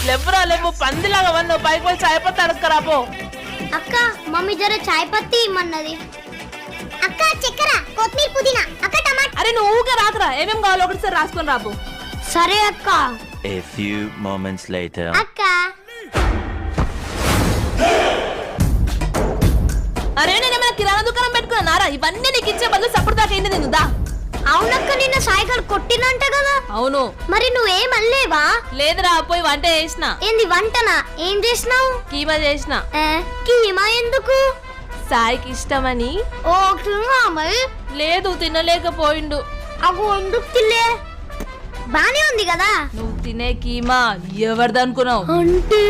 లేవురా లేవు పందిలాగా వన్ పైకి పోయి చాయ్ పత్తి అడగరాపో. అక్క మమ్మీ జర చాయ్ పత్తి ఇమ్మన్నది. అక్క చక్కెర కొత్తిమీర పుదీనా అక్క టమాటా. అరే నువ్వు ఊకే రాకరా, ఏమేం కావాలో ఒకటిసారి రాసుకొని రాపో. సరే అక్క. A few moments later. అక్క అరే నేనేమైనా కిరాణా దుకాణం పెట్టుకున్నారా? ఇవన్నీ నీకు ఇచ్చే బదులు సప్పుడు దాకా ఏంది నిందా? అవునక్క నిన్న సాయిగాడు కొట్టినంట కదా. అవును. మరి నువ్వేం అల్లేవా? లేదురా పోయి వంట చేసిన. ఏంది వంటనా? ఏం చేసినావు? కీమా చేసిన. కీమా ఎందుకు? సాయికి ఇష్టమని. ఓ మరి లేదు తినలేకపోయిండు. అగో ఎందుకు తిల్లే? బానే ఉంది కదా. నువ్వు తినే కీమా ఎవరిదనుకున్నావు? అంటే